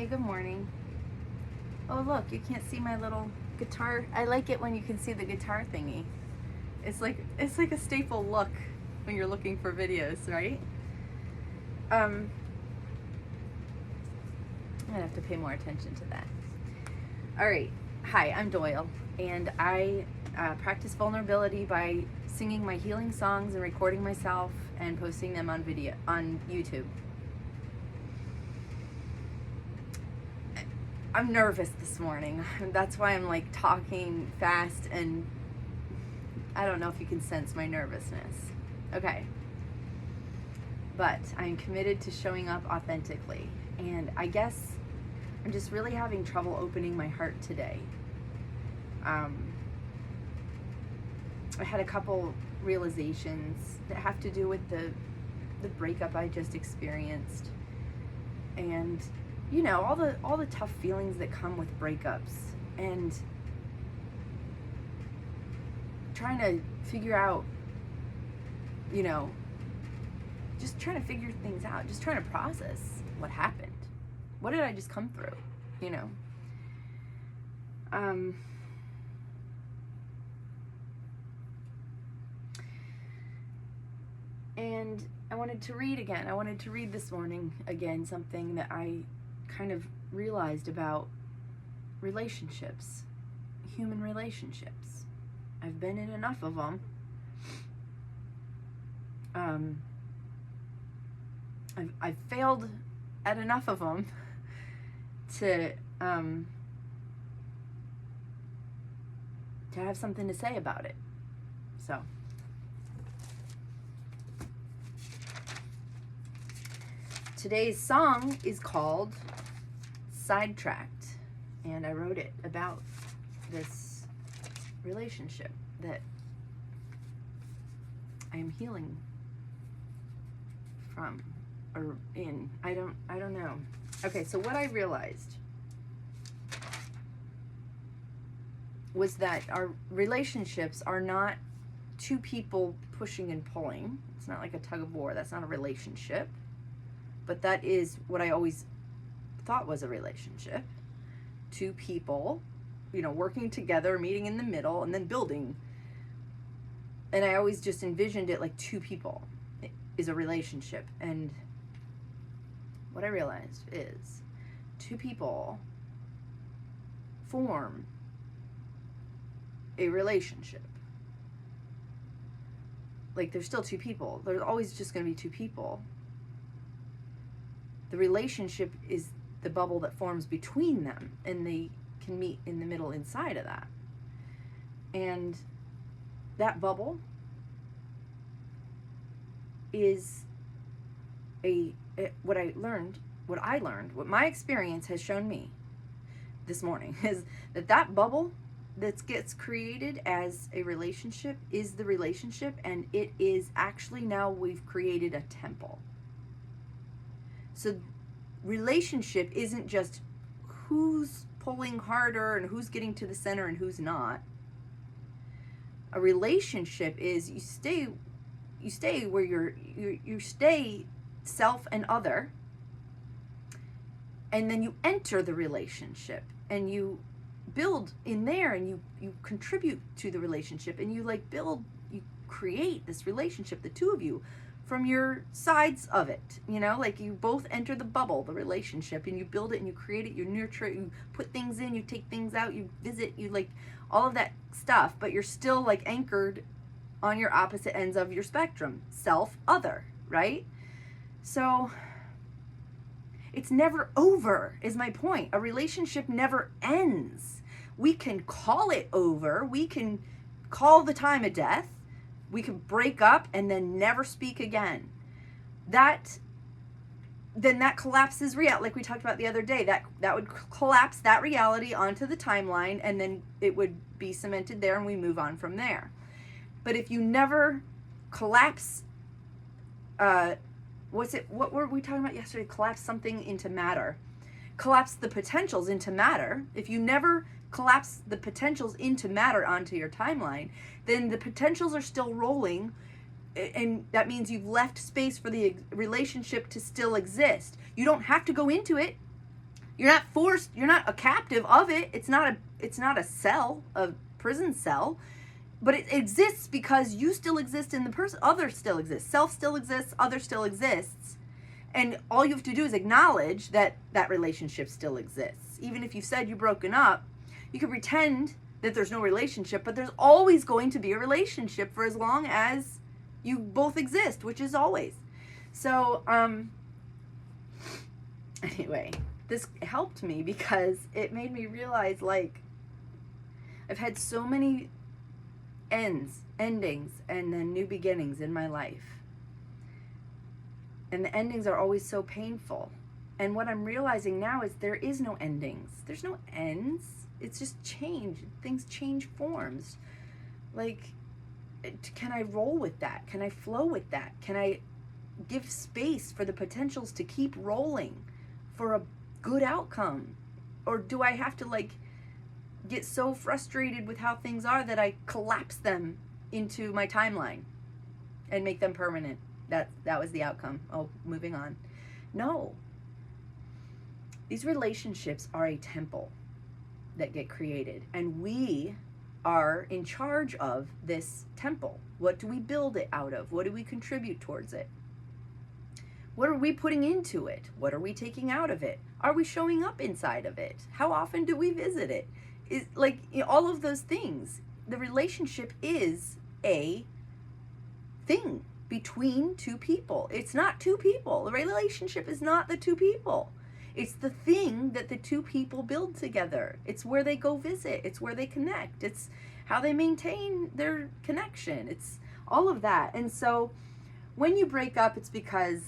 Hey, good morning. Oh, look, you can't see my little guitar. I like it when you can see the guitar thingy. It's like a staple look when you're looking for videos, right? I'm gonna have to pay more attention to that. All right. Hi, I'm Doyle, and I practice vulnerability by singing my healing songs and recording myself and posting them on video on YouTube. I'm nervous this morning. That's why I'm like talking fast, and I don't know if you can sense my nervousness. Okay. But I'm committed to showing up authentically. And I guess I'm just really having trouble opening my heart today. I had a couple realizations that have to do with the breakup I just experienced. And you know, all the tough feelings that come with breakups, and trying to figure out, you know, just trying to figure things out, just trying to process what happened. What did I just come through, you know? And I wanted to read again. I wanted to read this morning again something that I kind of realized about relationships, human relationships. I've been in enough of them. I've failed at enough of them to have something to say about it. So today's song is called Sidetracked, and I wrote it about this relationship that I am healing from or in. I don't know. Okay, so what I realized was that our relationships are not two people pushing and pulling. It's not like a tug of war. That's not a relationship. But that is what I always thought was a relationship. Two people, you know, working together, meeting in the middle, and then building. And I always just envisioned it like two people is a relationship. And what I realized is two people form a relationship. Like, there's still two people. There's always just going to be two people. The relationship is the bubble that forms between them, and they can meet in the middle inside of that. And that bubble is what my experience has shown me this morning is that bubble that gets created as a relationship is the relationship, and it is actually, now we've created a temple. So relationship isn't just who's pulling harder and who's getting to the center and who's not. A relationship is you stay where you stay self and other, and then you enter the relationship and you build in there, and you contribute to the relationship, and you you create this relationship, the two of you, from your sides of it, you know, like you both enter the bubble, the relationship, and you build it and you create it, you nurture it, you put things in, you take things out, you visit, you like all of that stuff, but you're still like anchored on your opposite ends of your spectrum, self, other, right? So it's never over, is my point. A relationship never ends. We can call it over, we can call the time of death, we could break up and then never speak again. Then that collapses reality, like we talked about the other day. That would collapse that reality onto the timeline, and then it would be cemented there, and we move on from there. But if you never collapse, what were we talking about yesterday? Collapse something into matter. Collapse the potentials into matter. If you never collapse the potentials into matter onto your timeline, then the potentials are still rolling, and that means you've left space for the relationship to still exist. You don't have to go into it. You're not forced, you're not a captive of it. It's not a cell, a prison cell, but it exists because you still exist in the person, other still exists, self still exists, other still exists. And all you have to do is acknowledge that that relationship still exists. Even if you said you're broken up, you can pretend that there's no relationship, but there's always going to be a relationship for as long as you both exist, which is always. So, anyway, this helped me because it made me realize, like, I've had so many endings, and then new beginnings in my life. And the endings are always so painful. And what I'm realizing now is there is no endings. There's no ends. It's just change. Things change forms. Like, can I roll with that? Can I flow with that? Can I give space for the potentials to keep rolling for a good outcome? Or do I have to, like, get so frustrated with how things are that I collapse them into my timeline and make them permanent? That was the outcome. Oh, moving on. No. These relationships are a temple that get created, and we are in charge of this temple. What do we build it out of? What do we contribute towards it? What are we putting into it? What are we taking out of it? Are we showing up inside of it? How often do we visit it? Is, like, you know, all of those things. The relationship is a thing between two people. It's not two people. The relationship is not the two people. It's the thing that the two people build together. It's where they go visit. It's where they connect. It's how they maintain their connection. It's all of that. And so when you break up, it's because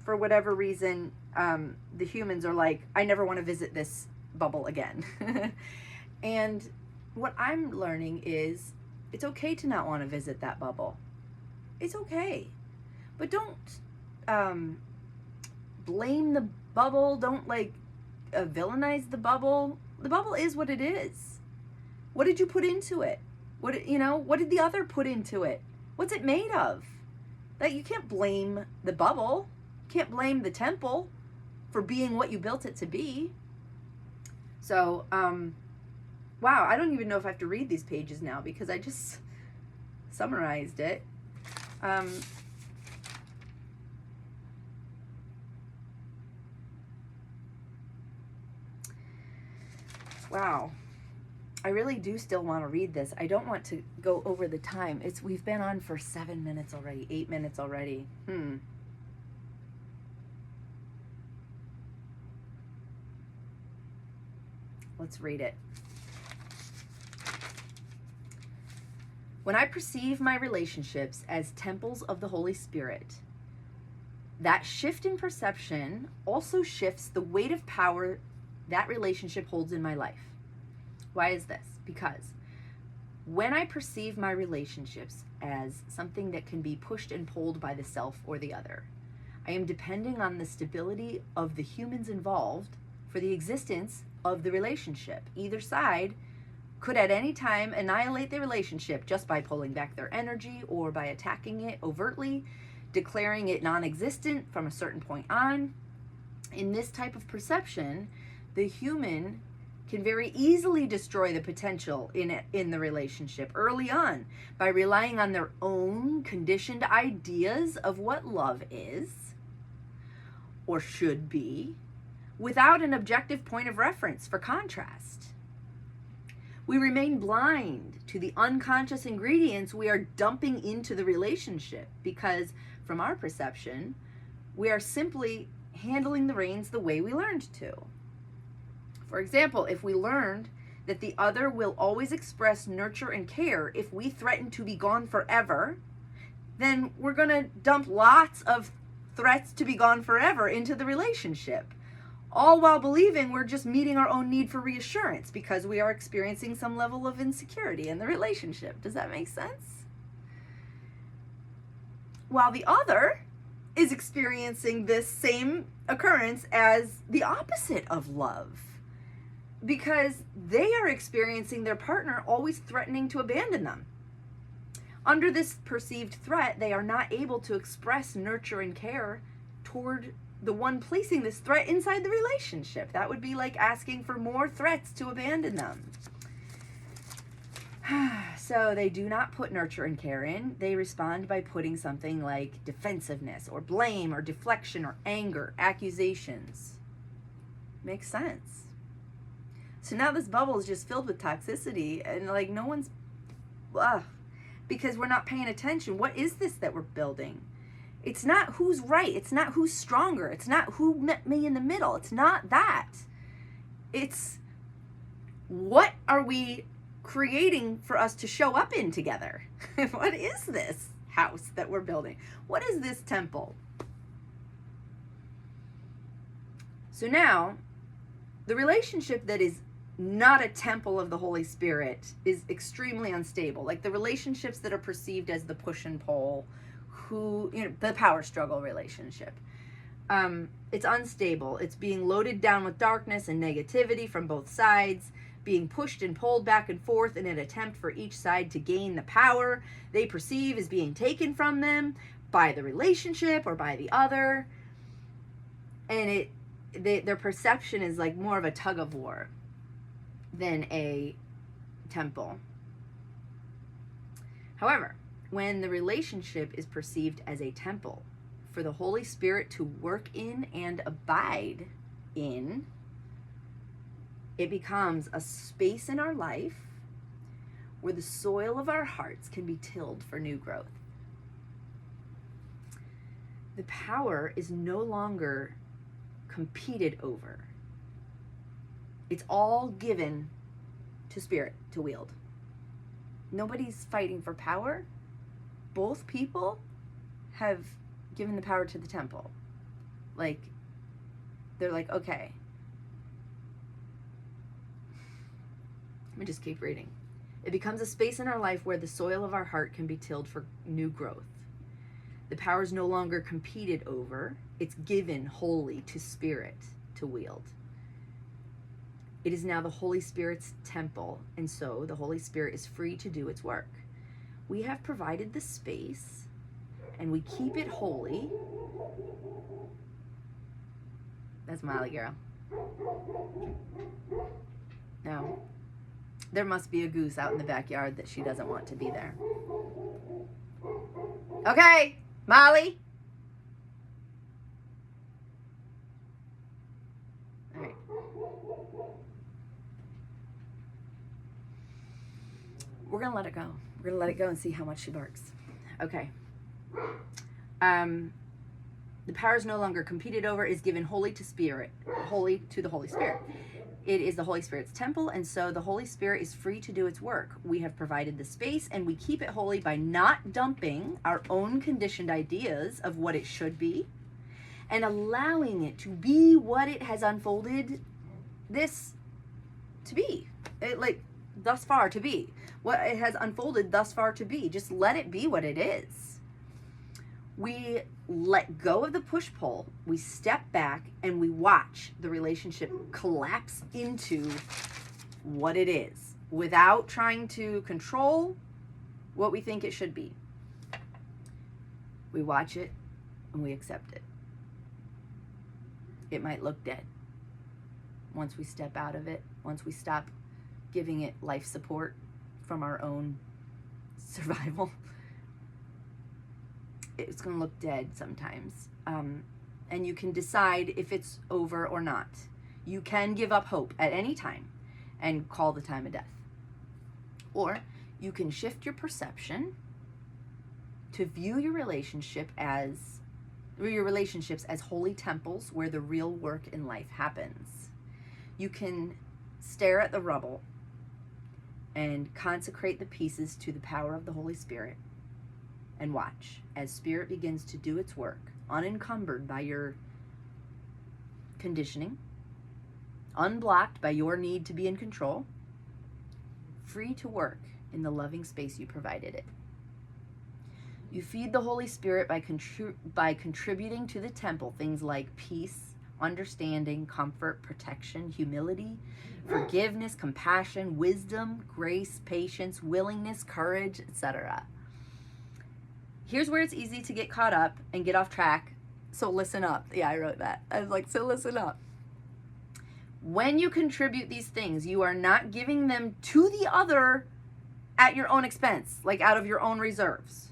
for whatever reason, the humans are like, I never want to visit this bubble again. And what I'm learning is it's okay to not want to visit that bubble. It's okay. But don't blame the bubble. Don't, like, villainize the bubble. The bubble is what it is. What did you put into it? What did the other put into it? What's it made of? That you can't blame the bubble. You can't blame the temple for being what you built it to be. So, wow, I don't even know if I have to read these pages now because I just summarized it. Wow. I really do still want to read this. I don't want to go over the time. We've been on for 7 minutes already, 8 minutes already. Let's read it. When I perceive my relationships as temples of the Holy Spirit, that shift in perception also shifts the weight of power that relationship holds in my life. Why is this? Because when I perceive my relationships as something that can be pushed and pulled by the self or the other, I am depending on the stability of the humans involved for the existence of the relationship. Either side could at any time annihilate the relationship just by pulling back their energy or by attacking it overtly, declaring it non-existent from a certain point on. In this type of perception, the human can very easily destroy the potential in the relationship early on by relying on their own conditioned ideas of what love is or should be without an objective point of reference for contrast. We remain blind to the unconscious ingredients we are dumping into the relationship because, from our perception, we are simply handling the reins the way we learned to. For example, if we learned that the other will always express nurture and care if we threaten to be gone forever, then we're going to dump lots of threats to be gone forever into the relationship, all while believing we're just meeting our own need for reassurance because we are experiencing some level of insecurity in the relationship. Does that make sense? While the other is experiencing this same occurrence as the opposite of love, because they are experiencing their partner always threatening to abandon them. Under this perceived threat, they are not able to express nurture and care toward the one placing this threat inside the relationship. That would be like asking for more threats to abandon them. So they do not put nurture and care in. They respond by putting something like defensiveness or blame or deflection or anger, accusations. Makes sense. So now this bubble is just filled with toxicity, and like no one's, because we're not paying attention. What is this that we're building? It's not who's right. It's not who's stronger. It's not who met me in the middle. It's not that. It's what are we creating for us to show up in together? What is this house that we're building? What is this temple? So now, the relationship that is not a temple of the Holy Spirit is extremely unstable. Like the relationships that are perceived as the push and pull, the power struggle relationship. It's unstable. It's being loaded down with darkness and negativity from both sides, being pushed and pulled back and forth in an attempt for each side to gain the power they perceive as being taken from them by the relationship or by the other. And their perception is like more of a tug of war than a temple. However, when the relationship is perceived as a temple for the Holy Spirit to work in and abide in, it becomes a space in our life where the soil of our hearts can be tilled for new growth. The power is no longer competed over. It's all given to Spirit to wield. Nobody's fighting for power. Both people have given the power to the temple. Like, they're like, okay. Let me just keep reading. It becomes a space in our life where the soil of our heart can be tilled for new growth. The power is no longer competed over. It's given wholly to Spirit to wield. It is now the Holy Spirit's temple, and so the Holy Spirit is free to do its work. We have provided the space, and we keep it holy. That's Molly, girl. No. There must be a goose out in the backyard that she doesn't want to be there. Okay, Molly. All right. We're going to let it go. We're going to let it go and see how much she barks. Okay. The power is no longer competed over, is given wholly to Spirit, wholly to the Holy Spirit. It is the Holy Spirit's temple, and so the Holy Spirit is free to do its work. We have provided the space, and we keep it holy by not dumping our own conditioned ideas of what it should be, and allowing it to be what it has unfolded this to be. Thus far to be. What it has unfolded thus far to be. Just let it be what it is. We let go of the push-pull. We step back and we watch the relationship collapse into what it is without trying to control what we think it should be. We watch it and we accept it. It might look dead. Once we step out of it, once we stop giving it life support from our own survival, it's going to look dead sometimes. And you can decide if it's over or not. You can give up hope at any time and call the time of death. Or you can shift your perception to view your relationships as holy temples where the real work in life happens. You can stare at the rubble and consecrate the pieces to the power of the Holy Spirit and watch as Spirit begins to do its work, unencumbered by your conditioning, unblocked by your need to be in control, free to work in the loving space you provided it. You feed the Holy Spirit by contributing to the temple things like peace, understanding, comfort, protection, humility, forgiveness, compassion, wisdom, grace, patience, willingness, courage, etc. Here's where it's easy to get caught up and get off track So listen up. Yeah, I wrote that. I was like, so listen up. When you contribute these things, you are not giving them to the other at your own expense, like out of your own reserves.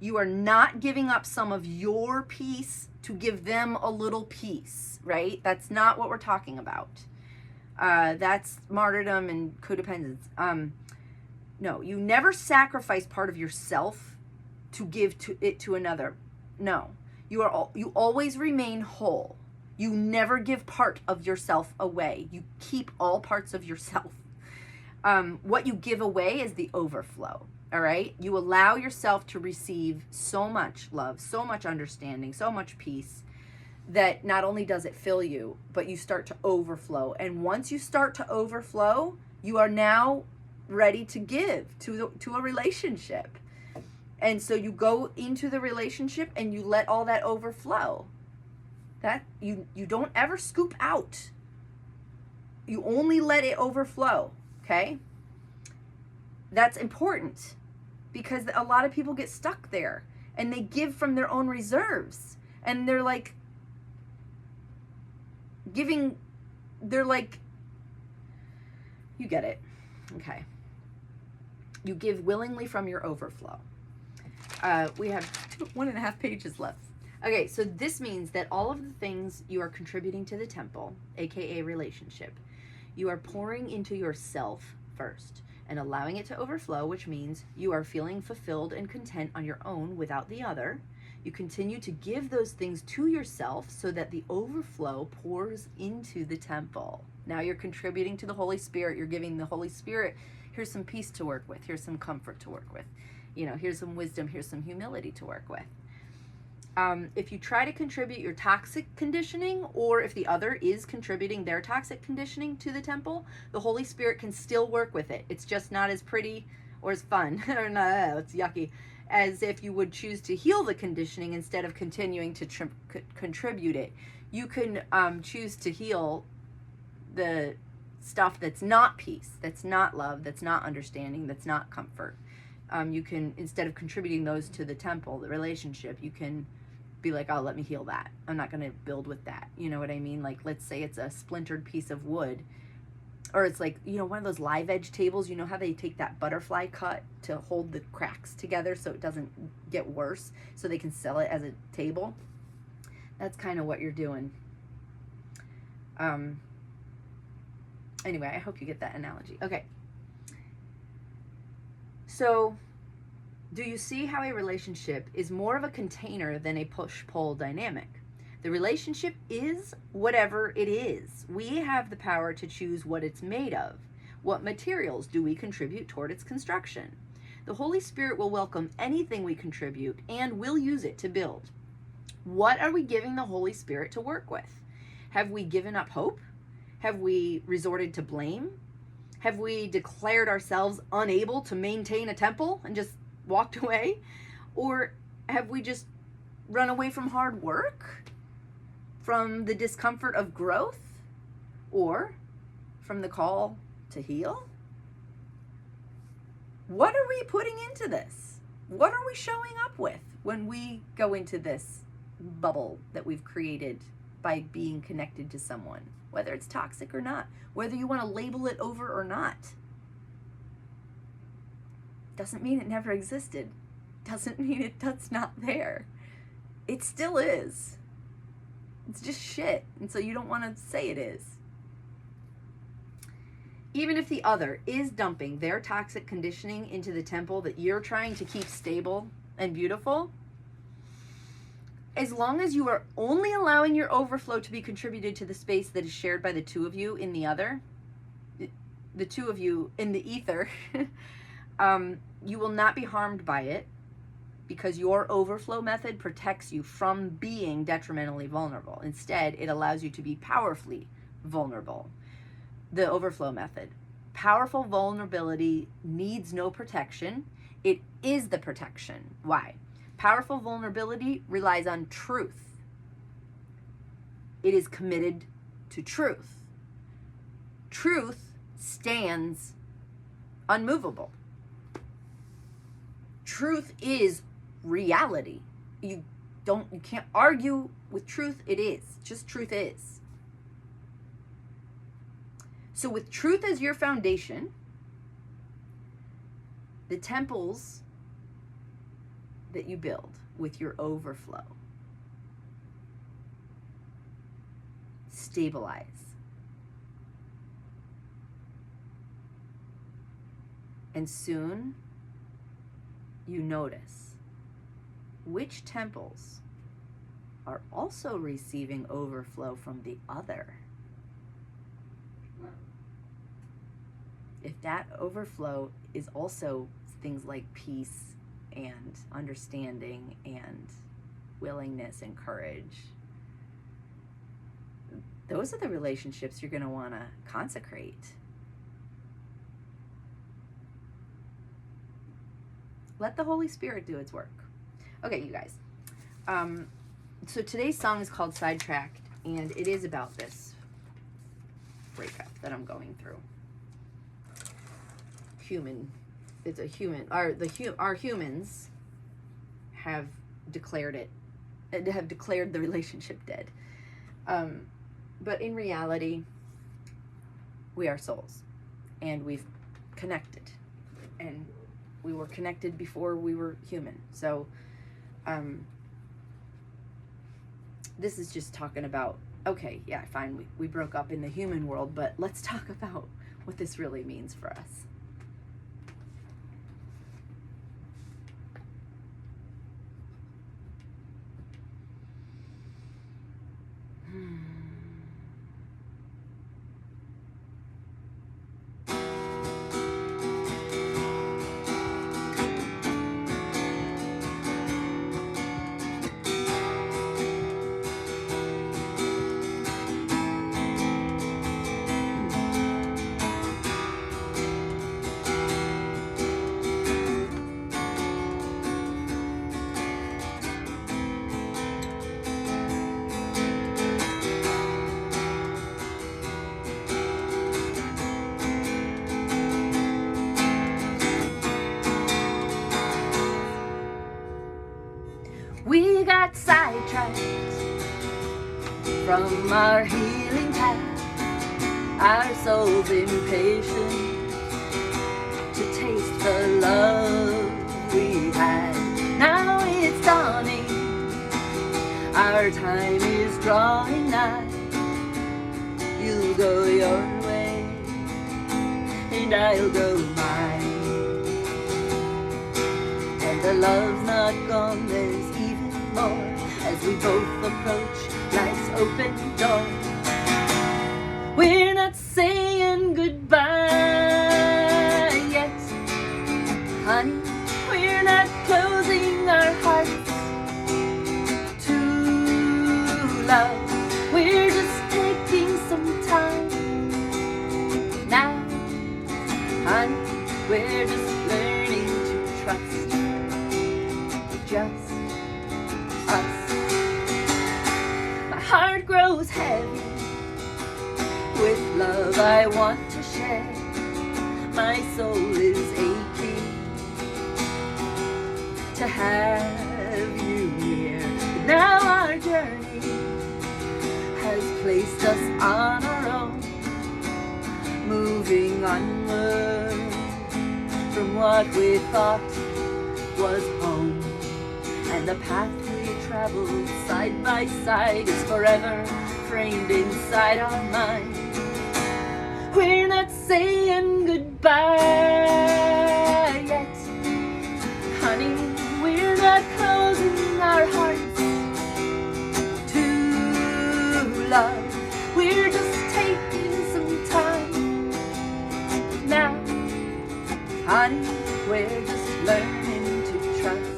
You are not giving up some of your peace to give them a little piece, right? That's not what we're talking about. That's martyrdom and codependence. No, you never sacrifice part of yourself to give to another. No, you always remain whole. You never give part of yourself away. You keep all parts of yourself. What you give away is the overflow. All right. You allow yourself to receive so much love, so much understanding, so much peace, that not only does it fill you, but you start to overflow. And once you start to overflow, you are now ready to give to a relationship. And so you go into the relationship and you let all that overflow. That you don't ever scoop out. You only let it overflow, okay? That's important because a lot of people get stuck there and they give from their own reserves. And they're like you get it. Okay. You give willingly from your overflow. We have 1.5 pages left. Okay, so this means that all of the things you are contributing to the temple, aka relationship, you are pouring into yourself first and allowing it to overflow, which means you are feeling fulfilled and content on your own without the other. You continue to give those things to yourself so that the overflow pours into the temple. Now you're contributing to the Holy Spirit. You're giving the Holy Spirit, here's some peace to work with. Here's some comfort to work with. Here's some wisdom. Here's some humility to work with. If you try to contribute your toxic conditioning, or if the other is contributing their toxic conditioning to the temple, the Holy Spirit can still work with it. It's just not as pretty or as fun, or not, it's yucky, as if you would choose to heal the conditioning instead of continuing to contribute it. You can choose to heal the stuff that's not peace, that's not love, that's not understanding, that's not comfort. You can, instead of contributing those to the temple, the relationship, you can be like, oh, let me heal that. I'm not going to build with that. You know what I mean? Like, let's say it's a splintered piece of wood, or it's like, one of those live edge tables. You know how they take that butterfly cut to hold the cracks together so it doesn't get worse, so they can sell it as a table? That's kind of what you're doing. Anyway, I hope you get that analogy. Okay. So, do you see how a relationship is more of a container than a push-pull dynamic? The relationship is whatever it is. We have the power to choose what it's made of. What materials do we contribute toward its construction? The Holy Spirit will welcome anything we contribute and will use it to build. What are we giving the Holy Spirit to work with? Have we given up hope? Have we resorted to blame? Have we declared ourselves unable to maintain a temple and just walked away? Or have we just run away from hard work? From the discomfort of growth? Or from the call to heal? What are we putting into this? What are we showing up with when we go into this bubble that we've created by being connected to someone? Whether it's toxic or not, whether you want to label it over or not. Doesn't mean it never existed. Doesn't mean that's not there. It still is. It's just shit. And so you don't want to say it is. Even if the other is dumping their toxic conditioning into the temple that you're trying to keep stable and beautiful, as long as you are only allowing your overflow to be contributed to the space that is shared by the two of you in the other, the two of you in the ether, you will not be harmed by it, because your overflow method protects you from being detrimentally vulnerable. Instead, it allows you to be powerfully vulnerable. The overflow method. Powerful vulnerability needs no protection. It is the protection. Why? Powerful vulnerability relies on truth. It is committed to truth. Truth stands unmovable. Truth is reality. You You can't argue with truth. It is. Just truth is. So with truth as your foundation, the temples that you build with your overflow stabilize. And soon you notice which temples are also receiving overflow from the other. If that overflow is also things like peace and understanding and willingness and courage, those are the relationships you're going to want to consecrate. Let the Holy Spirit do its work. Okay, you guys. So today's song is called Sidetracked, and it is about this breakup that I'm going through. It's a human. Our humans have declared the relationship dead. But in reality, we are souls, and we've connected, and we were connected before we were human. So, this is just talking about, okay, yeah, fine, we broke up in the human world, but let's talk about what this really means for us. We got sidetracked from our healing path, our souls impatient to taste the love we had. Now it's dawning, our time is drawing nigh. You'll go your way, and I'll go mine. And the love's not gone, there's more as we both approach life's open door. We're not saying goodbye yet, honey. We're not closing our hearts to love. We're just taking some time now, honey. We're just learning to trust. Just us. My heart grows heavy with love I want to share. My soul is aching to have you near. But now our journey has placed us on our own, moving onward from what we thought was home. And the path we traveled side by side is forever framed inside our mind. We're not saying goodbye yet, honey. We're not closing our hearts to love. We're just taking some time now, honey. We're just learning to trust.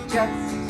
Just